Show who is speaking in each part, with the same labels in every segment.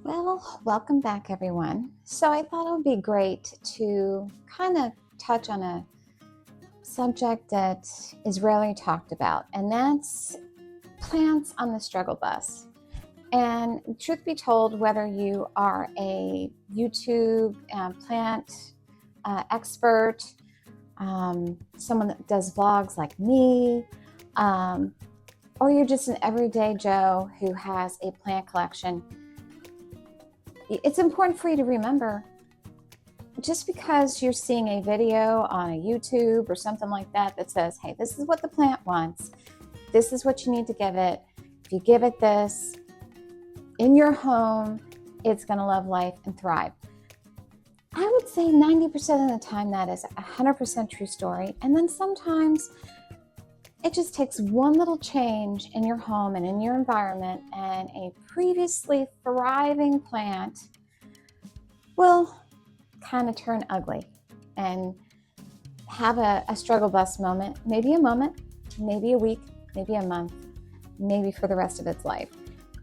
Speaker 1: Well, welcome back, everyone. So, I thought it would be great to kind of touch on a subject that is rarely talked about, and that's plants on the struggle bus. And truth be told, whether you are a YouTube plant expert, someone that does vlogs like me, um, or you're just an everyday Joe who has a plant collection, it's important for you to remember just because you're seeing a video on a YouTube or something like that that says, hey, this is what the plant wants, this is what you need to give it. If you give it this in your home, it's going to love life and thrive. I would say 90% of the time that is 100% true story. And then sometimes it just takes one little change in your home and in your environment, and a previously thriving plant will kind of turn ugly and have a struggle bus moment, maybe a moment, maybe a week, maybe a month, maybe for the rest of its life.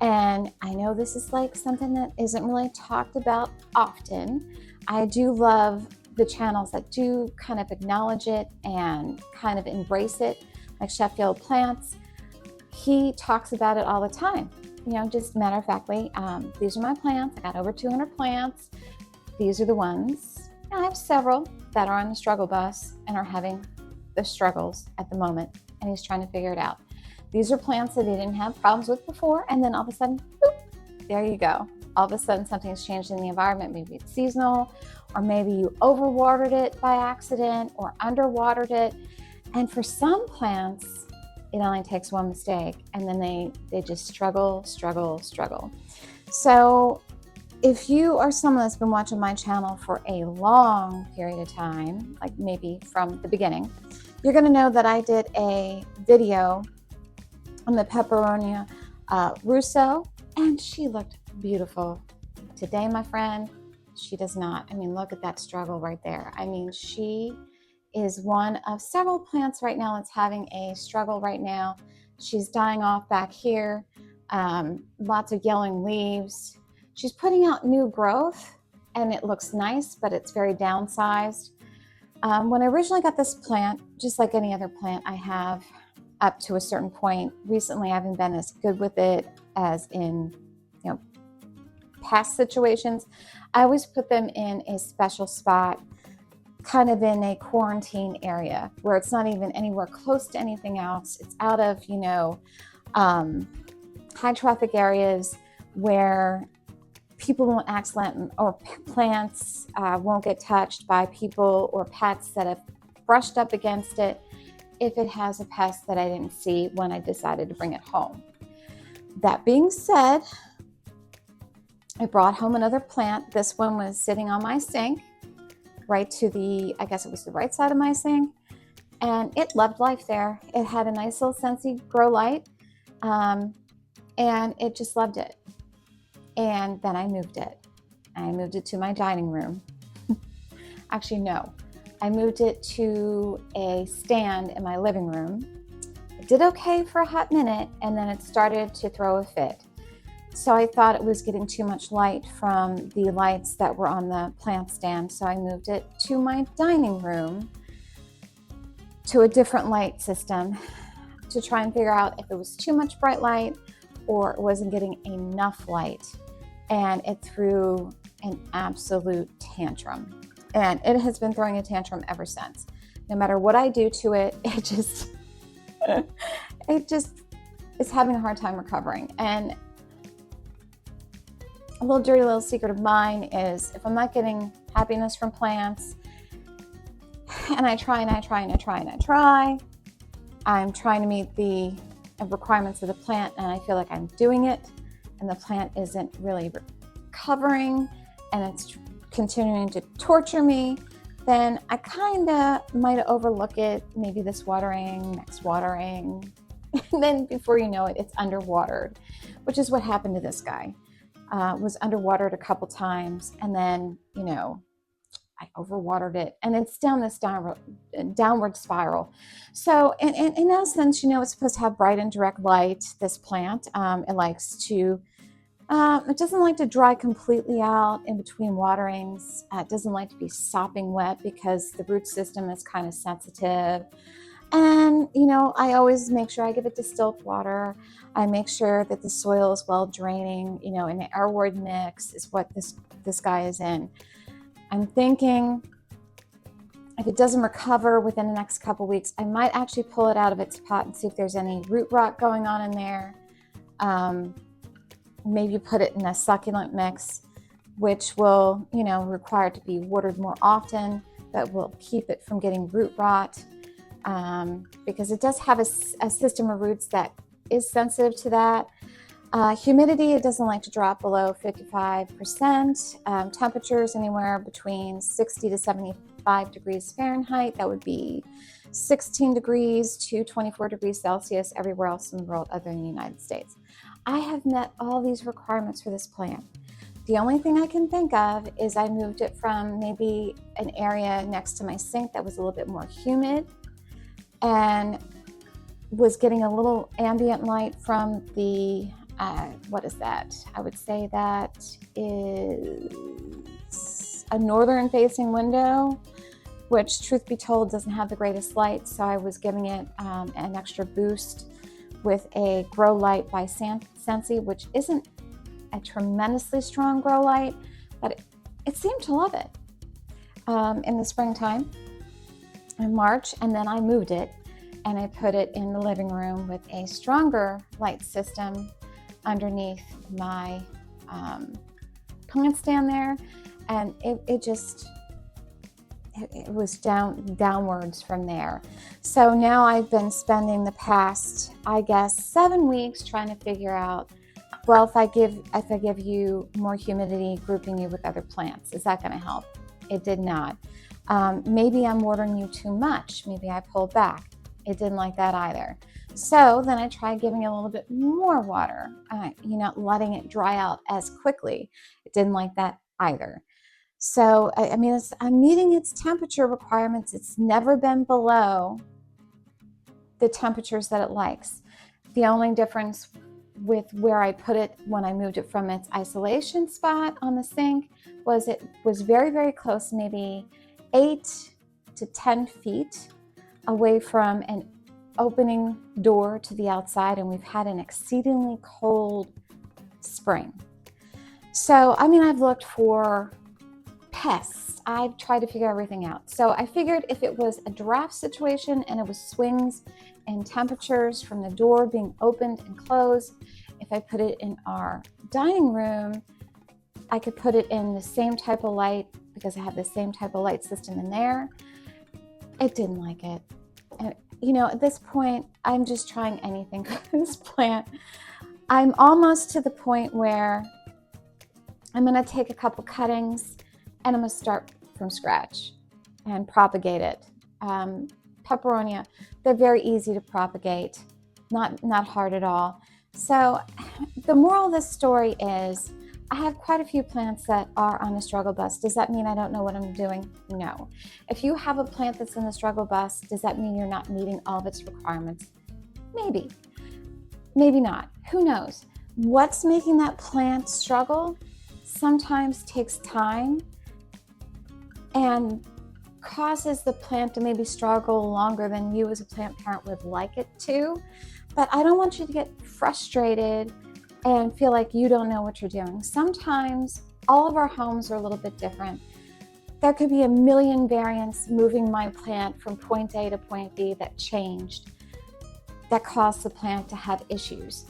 Speaker 1: And I know this is like something that isn't really talked about often. I do love the channels that do kind of acknowledge it and kind of embrace it, like Sheffield Plants. He talks about it all the time. You know, just matter of factly, these are my plants. I got over 200 plants. These are the ones. I have several that are on the struggle bus and are having the struggles at the moment, and he's trying to figure it out. These are plants that he didn't have problems with before, and then all of a sudden, boop, there you go. All of a sudden, something's changed in the environment. Maybe it's seasonal, or maybe you overwatered it by accident or underwatered it. And for some plants, it only takes one mistake, and then they just struggle. So if you are someone that's been watching my channel for a long period of time, like maybe from the beginning, you're going to know that I did a video on the Peperonia Russo, and she looked beautiful. Today, my friend, she does not. I mean, look at that struggle right there. I mean, she is one of several plants right now that's having a struggle right now. She's dying off back here, lots of yellowing leaves. She's putting out new growth, and it looks nice, but it's very downsized. When I originally got this plant, just like any other plant I have up to a certain point, recently I haven't been as good with it as in, past situations. I always put them in a special spot, kind of in a quarantine area where it's not even anywhere close to anything else. It's out of, high traffic areas where people won't accident, or plants won't get touched by people or pets that have brushed up against it if it has a pest that I didn't see when I decided to bring it home. That being said, I brought home another plant. This one was sitting on my sink, right to the, I guess it was the right side of my sink, and it loved life there. It had a nice little Scentsy grow light, and it just loved it. And then I moved it. I moved it to my dining room. Actually, no. I moved it to a stand in my living room. It did okay for a hot minute, and then it started to throw a fit. So I thought it was getting too much light from the lights that were on the plant stand. So I moved it to my dining room to a different light system to try and figure out if it was too much bright light or it wasn't getting enough light. And it threw an absolute tantrum. And it has been throwing a tantrum ever since. No matter what I do to it, it just is having a hard time recovering. And a little dirty little secret of mine is, if I'm not getting happiness from plants, and I'm trying to meet the requirements of the plant, and I feel like I'm doing it, and the plant isn't really recovering, and it's continuing to torture me, then I kind of might overlook it. Maybe this watering, next watering, and then before you know it, it's underwatered, which is what happened to this guy. Was underwatered a couple times, and then, I overwatered it, and it's down this downward spiral. So in essence, it's supposed to have bright and direct light, this plant. It likes to It doesn't like to dry completely out in between waterings. It doesn't like to be sopping wet because the root system is kind of sensitive. And, I always make sure I give it distilled water. I make sure that the soil is well draining, an airward mix is what this guy is in. I'm thinking if it doesn't recover within the next couple weeks, I might actually pull it out of its pot and see if there's any root rot going on in there. Maybe put it in a succulent mix, which will, require to be watered more often, but will keep it from getting root rot. Because it does have a system of roots that is sensitive to that. Humidity, it doesn't like to drop below 55%. Temperatures anywhere between 60 to 75 degrees Fahrenheit. That would be 16 degrees to 24 degrees Celsius everywhere else in the world other than the United States. I have met all these requirements for this plant. The only thing I can think of is I moved it from maybe an area next to my sink that was a little bit more humid and was getting a little ambient light from the, what is that? I would say that is a northern facing window, which truth be told doesn't have the greatest light. So I was giving it an extra boost with a grow light by Scentsy, which isn't a tremendously strong grow light, but it seemed to love it in the springtime in March. And then I moved it and I put it in the living room with a stronger light system underneath my plant stand there. And it was downwards from there. So now I've been spending the past, I guess, 7 weeks trying to figure out, well, if I give you more humidity, grouping you with other plants, is that going to help? It did not. Maybe I'm watering you too much. Maybe I pulled back. It didn't like that either. So then I tried giving it a little bit more water, not letting it dry out as quickly. It didn't like that either. So, I'm meeting its temperature requirements. It's never been below the temperatures that it likes. The only difference with where I put it when I moved it from its isolation spot on the sink was it was very, very close, maybe 8 to 10 feet away from an opening door to the outside, and we've had an exceedingly cold spring. So, I've looked for pests. I've tried to figure everything out. So I figured if it was a draft situation and it was swings in temperatures from the door being opened and closed, if I put it in our dining room, I could put it in the same type of light because I have the same type of light system in there. It didn't like it. And, at this point, I'm just trying anything for this plant. I'm almost to the point where I'm going to take a couple cuttings and I'm going to start from scratch and propagate it. Peperonia, they're very easy to propagate, not hard at all. So the moral of this story is I have quite a few plants that are on the struggle bus. Does that mean I don't know what I'm doing? No. If you have a plant that's in the struggle bus, does that mean you're not meeting all of its requirements? Maybe. Maybe not. Who knows? What's making that plant struggle sometimes takes time and causes the plant to maybe struggle longer than you as a plant parent would like it to. But I don't want you to get frustrated and feel like you don't know what you're doing. Sometimes all of our homes are a little bit different. There could be a million variants moving my plant from point A to point B that changed, that caused the plant to have issues.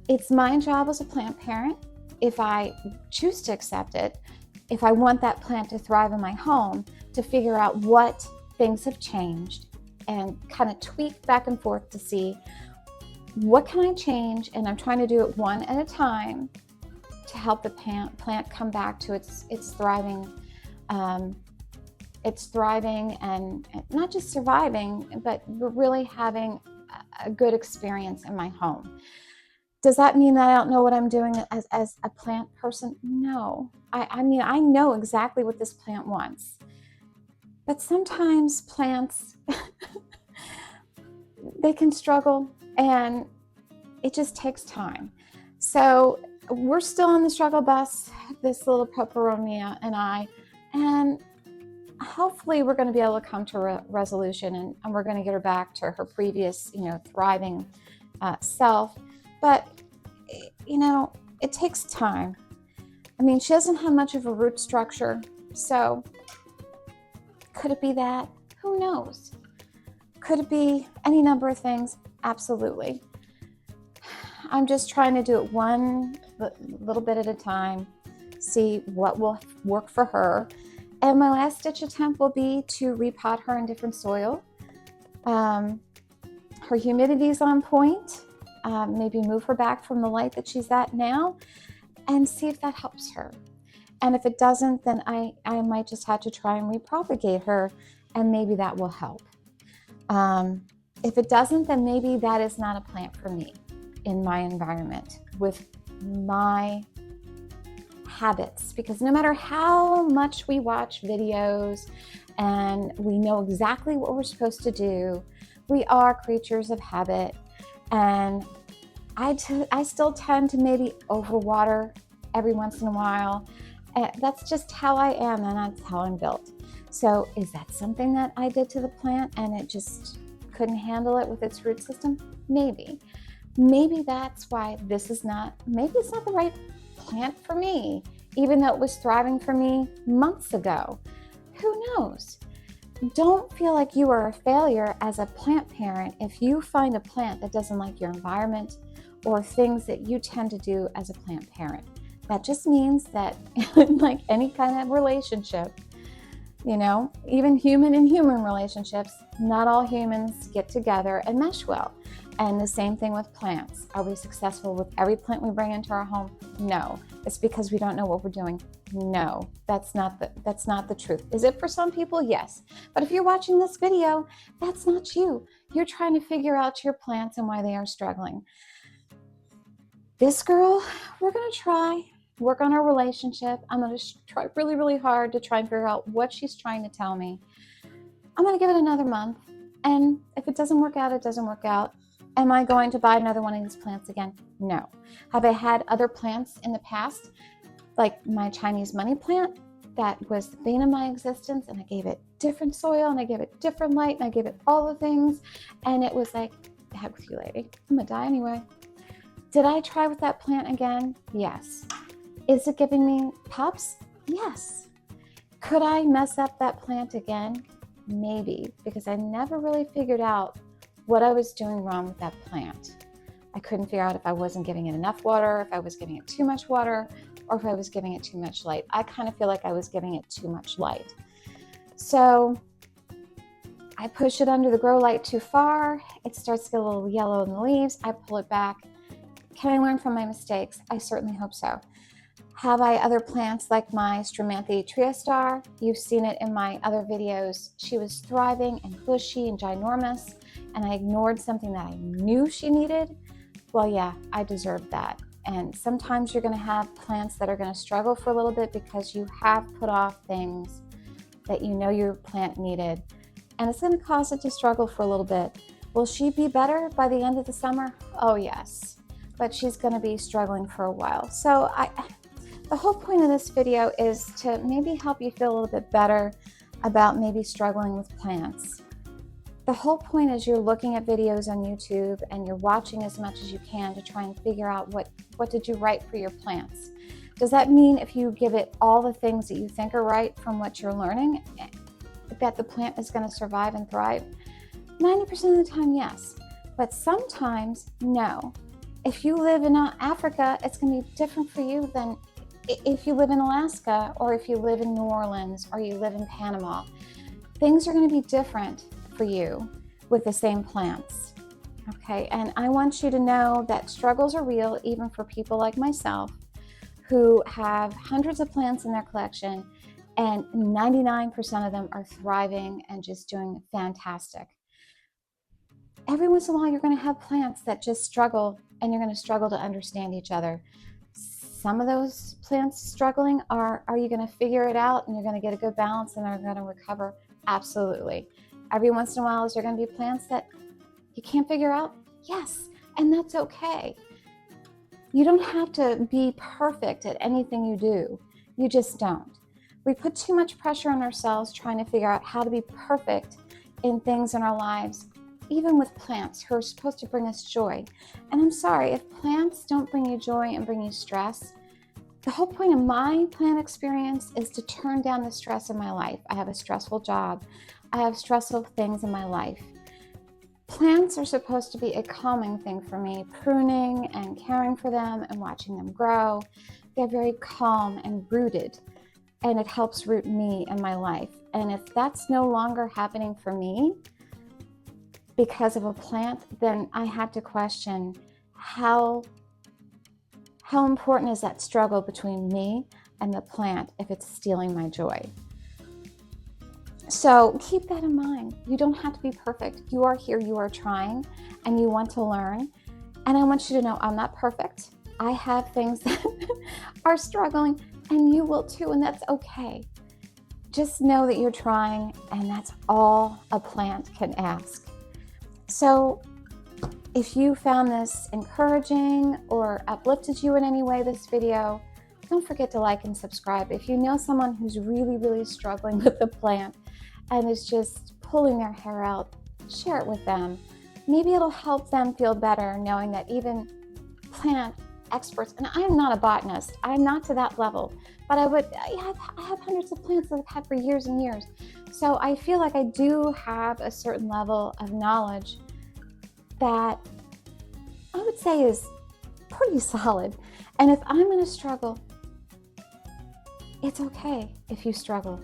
Speaker 1: It's my job as a plant parent, if I choose to accept it, if I want that plant to thrive in my home, to figure out what things have changed and kind of tweak back and forth to see what can I change. And I'm trying to do it one at a time to help the plant come back to its thriving. It's thriving and not just surviving, but really having a good experience in my home. Does that mean that I don't know what I'm doing as a plant person? No. I know exactly what this plant wants. But sometimes plants, they can struggle and it just takes time. So we're still on the struggle bus, this little Peperonia and I, and hopefully we're going to be able to come to a resolution, and we're going to get her back to her previous, thriving self. But, it takes time. I mean, she doesn't have much of a root structure, so could it be that? Who knows? Could it be any number of things? Absolutely. I'm just trying to do it one little bit at a time, see what will work for her. And my last ditch attempt will be to repot her in different soil. Her humidity is on point. Maybe move her back from the light that she's at now and see if that helps her. And if it doesn't, then I might just have to try and repropagate her, and maybe that will help. If it doesn't, then maybe that is not a plant for me in my environment with my habits, because no matter how much we watch videos and we know exactly what we're supposed to do, we are creatures of habit. And I still tend to maybe overwater every once in a while. That's just how I am, and that's how I'm built. So is that something that I did to the plant and it just couldn't handle it with its root system? Maybe. Maybe that's why maybe it's not the right plant for me, even though it was thriving for me months ago. Who knows? Don't feel like you are a failure as a plant parent if you find a plant that doesn't like your environment or things that you tend to do as a plant parent. That just means that, like any kind of relationship, even human and human relationships, not all humans get together and mesh well. And the same thing with plants. Are we successful with every plant we bring into our home? No. It's because we don't know what we're doing. No, that's not the truth. Is it for some people? Yes. But if you're watching this video, that's not you. You're trying to figure out your plants and why they are struggling. This girl, we're going to try, work on our relationship. I'm going to try really, really hard to try and figure out what she's trying to tell me. I'm going to give it another month. And if it doesn't work out, it doesn't work out. Am I going to buy another one of these plants again? No. Have I had other plants in the past, like my Chinese money plant that was the bane of my existence, and I gave it different soil and I gave it different light and I gave it all the things, and it was like, the heck with you, lady. I'm gonna die anyway. Did I try with that plant again? Yes. Is it giving me pups? Yes. Could I mess up that plant again? Maybe, because I never really figured out what I was doing wrong with that plant. I couldn't figure out if I wasn't giving it enough water, if I was giving it too much water, or if I was giving it too much light. I kind of feel like I was giving it too much light. So I push it under the grow light too far. It starts to get a little yellow in the leaves. I pull it back. Can I learn from my mistakes? I certainly hope so. Have I other plants like my Stramanthe Triostar? You've seen it in my other videos. She was thriving and bushy and ginormous, and I ignored something that I knew she needed. Well, yeah, I deserved that. And sometimes you're going to have plants that are going to struggle for a little bit because you have put off things that you know your plant needed, and it's going to cause it to struggle for a little bit. Will she be better by the end of the summer? Oh, yes. But she's going to be struggling for a while. So the whole point of this video is to maybe help you feel a little bit better about maybe struggling with plants. The whole point is you're looking at videos on YouTube and you're watching as much as you can to try and figure out what did you right for your plants. Does that mean if you give it all the things that you think are right from what you're learning, that the plant is going to survive and thrive? 90% of the time, yes. But sometimes, no. If you live in Africa, it's going to be different for you than if you live in Alaska, or if you live in New Orleans, or you live in Panama. Things are going to be different for you with the same plants. Okay, and I want you to know that struggles are real, even for people like myself who have hundreds of plants in their collection, and 99% of them are thriving and just doing fantastic. Every once in a while, you're going to have plants that just struggle, and you're going to struggle to understand each other. Some of those plants struggling, are you going to figure it out and you're going to get a good balance and they're going to recover? Absolutely. Every once in a while, is there going to be plants that you can't figure out? Yes, and that's okay. You don't have to be perfect at anything you do. You just don't. We put too much pressure on ourselves trying to figure out how to be perfect in things in our lives, even with plants who are supposed to bring us joy. And I'm sorry, if plants don't bring you joy and bring you stress, the whole point of my plant experience is to turn down the stress in my life. I have a stressful job. I have stressful things in my life. Plants are supposed to be a calming thing for me, pruning and caring for them and watching them grow. They're very calm and rooted, and it helps root me in my life. And if that's no longer happening for me because of a plant, then I had to question how important is that struggle between me and the plant if it's stealing my joy. So keep that in mind. You don't have to be perfect. You are here, you are trying, and you want to learn. And I want you to know I'm not perfect. I have things that are struggling, and you will too, and that's okay. Just know that you're trying, and that's all a plant can ask. So if you found this encouraging or uplifted you in any way, this video, don't forget to like and subscribe. If you know someone who's really, really struggling with the plant and is just pulling their hair out, share it with them. Maybe it'll help them feel better knowing that even plant experts, and I'm not a botanist, I'm not to that level, but I have hundreds of plants that I've had for years and years. So I feel like I do have a certain level of knowledge that I would say is pretty solid. And if I'm going to struggle, it's okay if you struggle.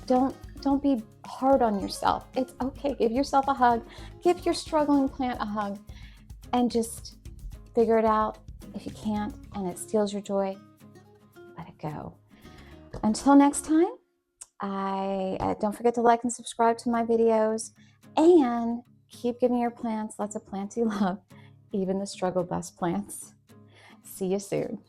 Speaker 1: Don't be hard on yourself. It's okay. Give yourself a hug. Give your struggling plant a hug, and just figure it out. If you can't and it steals your joy, let it go. Until next time, don't forget to like and subscribe to my videos, and keep giving your plants lots of planty love, even the struggle bus plants. See you soon.